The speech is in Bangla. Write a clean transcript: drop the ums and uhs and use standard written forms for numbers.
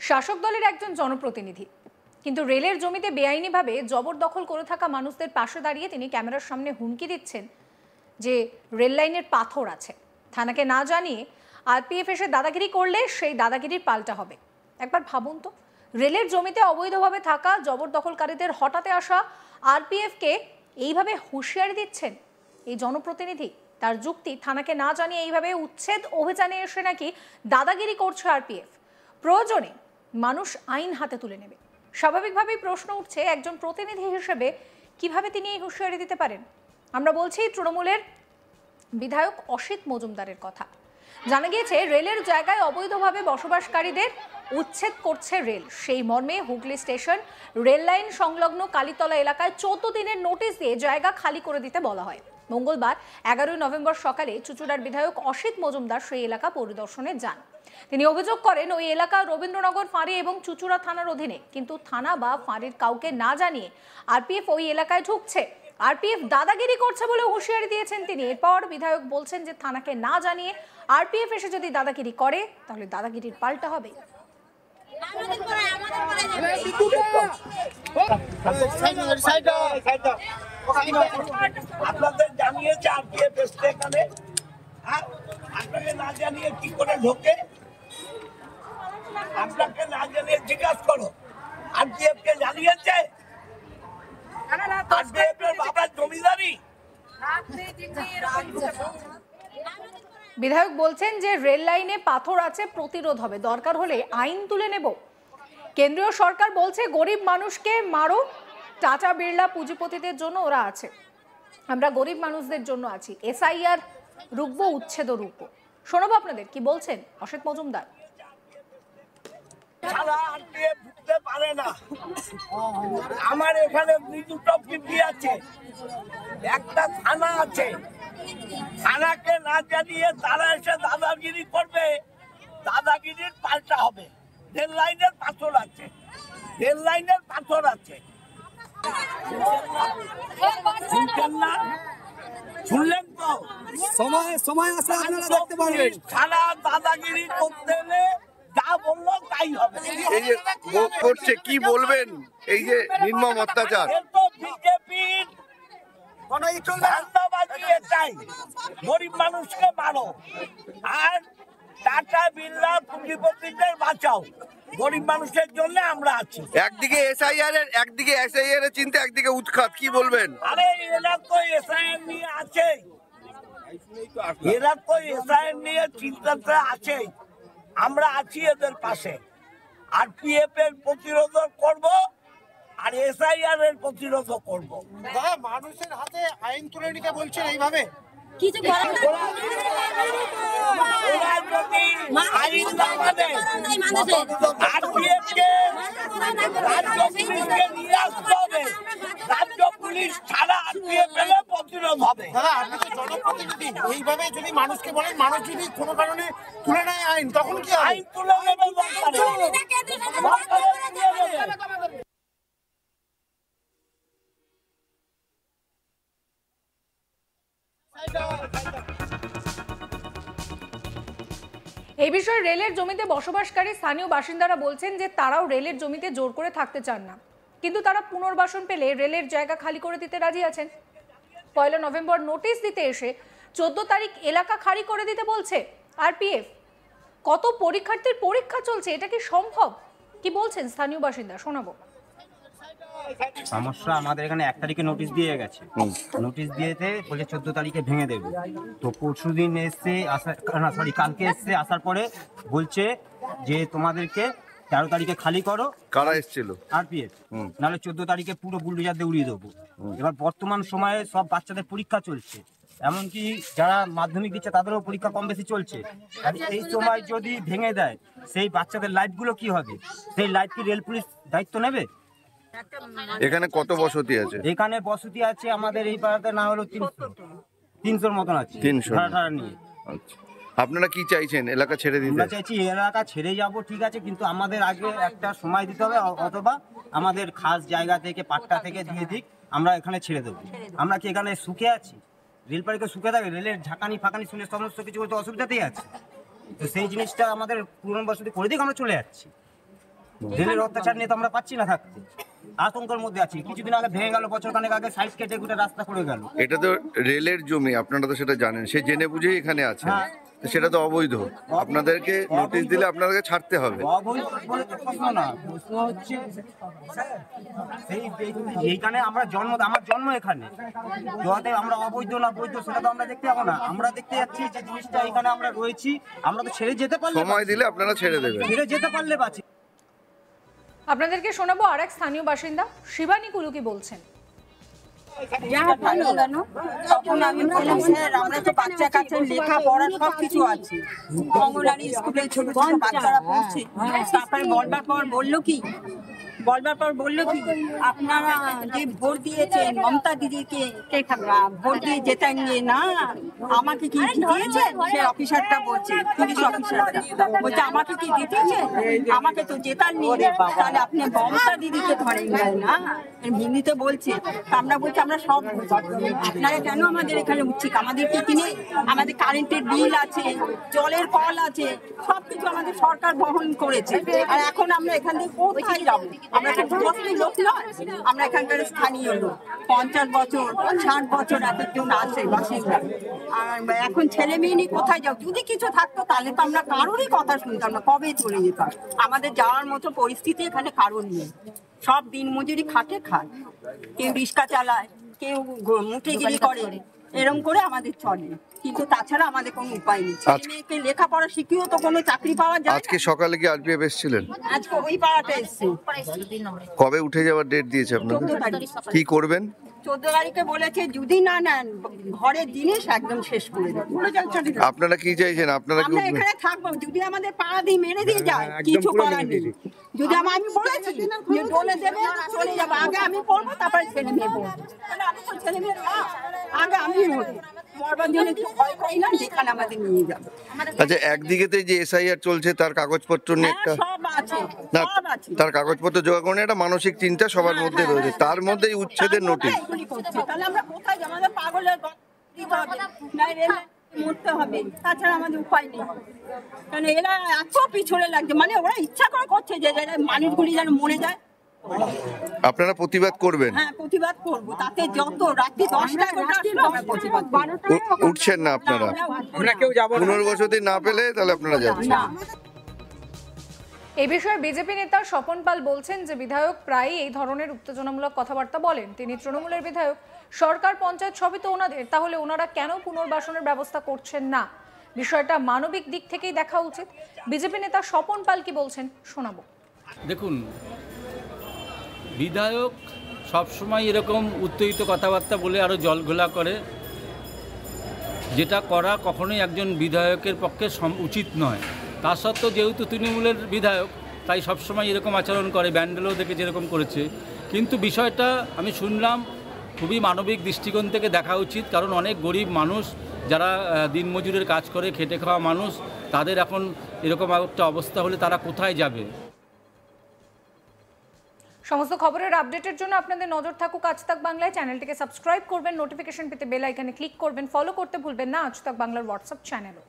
শাসক দলের একজন জনপ্রতিনিধি, কিন্তু রেলের জমিতে বেআইনিভাবে জবরদখল করে থাকা মানুষদের পাশে দাঁড়িয়ে তিনি ক্যামেরার সামনে হুমকি দিচ্ছেন যে রেল লাইনের পাথর আছে, থানাকে না জানিয়ে আরপিএফ এসে দাদাগিরি করলে সেই দাদাগিরির পাল্টা হবে। একবার ভাবুন তো, রেলের জমিতে অবৈধভাবে থাকা জবরদখলকারীদের হঠাতে আসা আরপিএফকে এইভাবে হুঁশিয়ারি দিচ্ছেন এই জনপ্রতিনিধি। তার যুক্তি, থানাকে না জানিয়ে এইভাবে উচ্ছেদ অভিযানে এসে নাকি দাদাগিরি করছে আরপিএফ, প্রয়োজনে মানুষ আইন হাতে তুলে নেবে। স্বাভাবিকভাবেই প্রশ্ন উঠছে, একজন প্রতিনিধি হিসেবে কিভাবে তিনি এই হুঁশিয়ারি দিতে পারেন? আমরা বলছি তৃণমূলের বিধায়ক অসিত মজুমদারের কথা। জানা গিয়েছে রেলের জায়গায় অবৈধভাবে বসবাসকারীদের উচ্ছেদ করছে রেল। সেই মর্মে হুগলি স্টেশন রেল লাইন সংলগ্ন কালীতলা এলাকায় 14 দিনের নোটিশ দিয়ে জায়গা খালি করে দিতে বলা হয়। মঙ্গলবার 11 নভেম্বর সকালে চুঁচুড়ার বিধায়ক অসিত মজুমদার সেই এলাকা পরিদর্শনে যান। তিনি অভিযোগ করেন ওই এলাকা রবীন্দ্রনগর ফাঁড়ি এবং চুঁচুড়া থানার অধীনে, কিন্তু থানা বা ফাঁড়ির কাউকে না জানিয়ে আরপিএফ ওই এলাকায় ঢুকছে। আরপিএফ দাদাগিরি করছে বলে হুঁশিয়ারি দিয়েছেন তিনি। এরপর বিধায়ক বলছেন যে থানাকে না জানিয়ে আরপিএফ এসে যদি দাদাগিরি করে তাহলে দাদাগিরির পাল্টা হবে। আপনাদের জানিয়েছে আরপিএফ এসছে এখানে, আপনাকে না জানিয়ে কি করে ঢোকে? আপনাকে না জানিয়ে জিজ্ঞাসা করো, আরপিএফ কে জানিয়েছে? আরপিএফ এর বাবার জমিদারি। বিধায়ক বলছেন যে রেল লাইনে পাথর আছে, প্রতিরোধ হবে, দরকার হলে আইন তুলে নেব। কেন্দ্রীয় সরকার বলছে গরিব মানুষকে মারো, টাটা বিড়লা পুঁজিপতিদের জন্য ওরা আছে, আমরা গরিব মানুষদের জন্য আছি। এসআইআর রুখবো, উচ্ছেদ রুখবো। শোনাবো আপনাদের কি বলছেন অসিত মজুমদার। ঢুকতে পারে না। আমার এখানে দুটো পিপি আছে, একটা থানা আছে। থানাকে না জানিয়ে তারা এসে দাদাগিরি করবে, দাদাগিরির পাল্টা হবে। রেল লাইনের পাথর আছে, রেল লাইনের পাথর আছে, শুনলেন তো? সময় আছে, আপনারা দেখতে পারবেন। থানা দাদাগিরি করতে এলে যা বললো তাই হবে। এই যে ভোগ করছে, কি বলবেন এই যে নির্মম অত্যাচার? বিজেপির চাই গরিব মানুষকে মারো আর টাটা বিড়লা পুঁজিপতিদের বাঁচাও। গরিব মানুষের জন্য আমরা আছি। একদিকে এসআইআর এর চিন্তা, একদিকে উৎখাত, কি বলবেন? আরে এরা তো এসআইআর নিয়ে আছে, এরা তো এসআইআর নিয়ে চিন্তাটা আছে। আমরা আছি এদের পাশে। আরপিএফ এর প্রতিরোধ করব আর এসআইআর এর প্রতিরোধ করব। দাদা, মানুষের হাতে আইন তুলে নিতে বলছেন এইভাবে? রাজ্য পুলিশ ছাড়া আরপিএফ এর প্রতিরোধ হবে। দাদা, আপনি তো জনপ্রতিনিধি, এইভাবে যদি মানুষকে বলেন, মানুষ যদি কোনো কারণে তুলে নেয় আইন, তখন কি আইন তুলে নেবে? এই বিষয়ে রেলের জমিতে বসবাসকারী স্থানীয় বাসিন্দারা বলছেন যে তারাও রেলের জমিতে জোর করে থাকতে চান না, কিন্তু তারা পুনর্বাসন পেলে রেলের জায়গা খালি করে দিতে রাজি আছেন। 1 নভেম্বর নোটিশ দিতে এসে 14 তারিখ এলাকা খালি করে দিতে বলছে আরপিএফ। কত পরীক্ষার্থীর পরীক্ষা চলছে, এটা কি সম্ভব? কি বলছেন স্থানীয় বাসিন্দা, শোনাবো। সমস্যা আমাদের এখানে 1 তারিখে নোটিশ দিয়ে গেছে, নোটিশ দিয়েতে বলে 14 তারিখে ভেঙে দেবে। তো পরশু দিন এসছে, কালকে এসছে, আসার পরে বলছে যে তোমাদেরকে 13 তারিখে খালি করো। কারা এসেছিল? আরপিএফ। নাহলে 14 তারিখে পুরো বুলডোজার দিয়ে উড়িয়ে দেবো। এবার বর্তমান সময়ে সব বাচ্চাদের পরীক্ষা চলছে, এমনকি যারা মাধ্যমিক দিচ্ছে তাদেরও পরীক্ষা কম বেশি চলছে। আর এই সময় যদি ভেঙে দেয়, সেই বাচ্চাদের লাইফগুলো কি হবে? সেই লাইফ কি রেল পুলিশ দায়িত্ব নেবে? এখানে কত বসতি আছে? এখানে বসতি আছে আমাদের এই পাড়াতে না হলো 300 মতন আছে। 300 ভাড়া নিয়ে। আচ্ছা, আপনারা কি চাইছেন? এলাকা ছেড়ে দিতে? আমরা চাইছি এলাকা ছেড়ে যাব, ঠিক আছে, কিন্তু আমাদের আগে একটা সময় দিতে হবে, অথবা আমাদের খাস জায়গা থেকে পাট্টা থেকে দিয়ে দিক, আমরা এখানে ছেড়ে দেবো। আমরা কি এখানে সুখে আছি? রেলপাড়িকে সুখে থাকে? রেলের ঝাঁকানি ফাঁকানি শুনে সমস্ত কিছু বলতে অসুবিধাতেই আছে। তো সেই জিনিসটা আমাদের পুনর্বাসন করে দিক, আমরা চলে যাচ্ছি। রেলের অত্যাচার নিয়ে তো আমরা পাচ্ছি না থাকতে, আতঙ্কের মধ্যে আছি। কিছুদিন আগে ভেঙে গেল, বছর খানেক আগে সাইড কেটে কুটে রাস্তা করে গেল। এটা তো রেলের জমি, আপনারা তো সেটা জানেন, সে জেনে বুঝেই এখানে আছে, সেটা তো অবৈধ। আপনাদেরকে নোটিশ দিলে আপনাদেরকে ছাড়তে হবে। অবৈধ বলে তো প্রশ্ন না, প্রশ্ন হচ্ছে এইখানে আমরা আমার জন্ম এখানে, যাতে আমরা অবৈধ না বৈধ সেটা তো আমরা দেখতে যাবো না। আমরা দেখতে যাচ্ছি যে জিনিসটা এখানে আমরা রয়েছি, আমরা তো ছেড়ে যেতে পারলে, সময় দিলে আপনারা ছেড়ে দেবেন, ছেড়ে যেতে পারলে বাঁচি। আপনাদেরকে শোনাবো আর এক স্থানীয় বাসিন্দা শিবানী কুলু কি বলছেন। তখন আমি বললাম স্যার আমরা তো বাচ্চা কাচ্চা লেখাপড়া সব কিছু আছে, অঙ্গনারী স্কুলে ছোট ছোট বাচ্চারা পড়ছে। তারপরে বলবার পর বললো কি আপনারা যে ভোট দিয়েছেন মমতা দিদিকে ভোট দিয়ে জেতান নিয়ে না, আমাকে কি দিয়েছেন? সে অফিসারটা বলছে, পুলিশ অফিসারটা বলছে আমাকে কি দিতেছেন? আমাকে তো জেতান নিয়ে, তাহলে আপনি মমতা দিদিকে ধরেন না, হিন্দিতে বলছে। আমরা বলছি আমরা সব আপনারা কেন আমাদের এখানে উচ্ছিক? আমাদের কি কিনে আমাদের কারেন্টের বিল আছে, জলের কল আছে, সবকিছু আমাদের সরকার বহন করেছে। আর এখন আমরা এখান থেকে কোথায় যাবো? আমরা তো বস্তির লোক নয়, আমরা এখানকার স্থানীয় লোক। 50 বছর 60 বছর এক একজন আছে বাসিন্দা। আর এখন ছেলে মেয়ে নিয়ে কোথায় যাও? যদি কিছু থাকতো তাহলে তো আমরা কারোরই কথা শুনতাম না, কবে চলে যেতাম। আমাদের যাওয়ার মতো পরিস্থিতি এখানে কারণ নেই। সব দিন মজুরি খাটে খায়, কেউ রিক্সা চালায়, কেউ মুঠেগিরি করে, এরকম করে আমাদের চলে। কিন্তু তাছাড়া আমাদের কোনো উপায় নেই। মেয়েকে লেখাপড়া শিখিয়েও তো কোনো চাকরি পাওয়া যায়। আজকে সকালে কি আরপিএফ এসেছিলেন? আজকে ওই পাড়াটা এসছে। কবে উঠে যাওয়ার ডেট দিয়েছে আপনাকে? কি করবেন? 14 তারিখে বলেছে যদি না নেন ঘরের জিনিস একদম শেষ করে দেবে। আপনারা কি চাইছেন? আপনারা কি আমরা এখানে থাকবো, যদি আমাদের পাড়া দিয়ে মেরে দিয়ে যায় কিছু করার নেই। যদি আমি বলেছি যে বলে দেবে চলে যাবো, আগে আমি পড়বো তারপরে ছেলে মেয়ে পড়বো। তাহলে আমি তো ছেলে মেয়ে আগে আমি মরবার জন্য ভয় করি না, যেখানে আমাদের নিয়ে যাবে। আচ্ছা, একদিকেতে যে এসআইআর চলছে তার কাগজপত্র নিয়ে একটা সব আছে, না, সব আছে। তার কাগজপত্র জোগাড় করে একটা মানসিক চিন্তা সবার মধ্যে রয়েছে, তার মধ্যেই উচ্ছেদের নোটিশ। তাহলে আমরা কোথায় যাবো? আমাদের পাগলের দিতে হবে, নাই রেল মরতে হবে, তাছাড়া আমাদের উপায় নেই। কারণ এরা এত পিছনে লাগছে, মানে ওরা ইচ্ছা করে করছে যে মানুষগুলি যেন মরে যায়। আপনারা প্রতিবাদ করবেন? হ্যাঁ, প্রতিবাদ করবো। তাতে যত রাত্রি 10টায় আমরা প্রতিবাদ উঠছেন না আপনারা? পুনর্বসতি না পেলে তাহলে আপনারা যাচ্ছেন? এই বিষয়ে বিজেপি নেতা স্বপন পাল বলছেন যে বিধায়ক প্রায়ই এই ধরনের উত্তেজনামূলক কথাবার্তা বলেন। তিনি তৃণমূলের বিধায়ক, সরকার পঞ্চায়েত সবই তো ওনাদের, তাহলে ওনারা কেন পুনর্বাসনের ব্যবস্থা করছেন না? বিষয়টা মানবিক দিক থেকেই দেখা উচিত। বিজেপি নেতা স্বপন পাল কি বলছেন শোনাবো। দেখুন, বিধায়ক সবসময় এরকম উত্তেজিত কথাবার্তা বলে আরও জলঘোলা করে, যেটা করা কখনোই একজন বিধায়কের পক্ষে উচিত নয়। তা সত্ত্বেও যেহেতু তৃণমূলের বিধায়ক তাই সবসময় এরকম আচরণ করে, ব্যান্ডেলও দেখে যেরকম করেছে। কিন্তু বিষয়টা আমি শুনলাম খুবই মানবিক দৃষ্টিকোণ থেকে দেখা উচিত, কারণ অনেক গরিব মানুষ যারা দিনমজুরের কাজ করে খেটে খাওয়া মানুষ, তাদের এখন এরকম একটা অবস্থা হলে তারা কোথায় যাবে? সমস্ত খবরের আপডেটের জন্য আপনাদের নজর থাকুক আজ তাক বাংলায়। চ্যানেলটিকে সাবস্ক্রাইব করবেন, নোটিফিকেশন পেতে বেল আইকনে ক্লিক করবেন, ফলো করতে ভুলবেন না আজ তাক বাংলার হোয়াটসঅ্যাপ চ্যানেলও।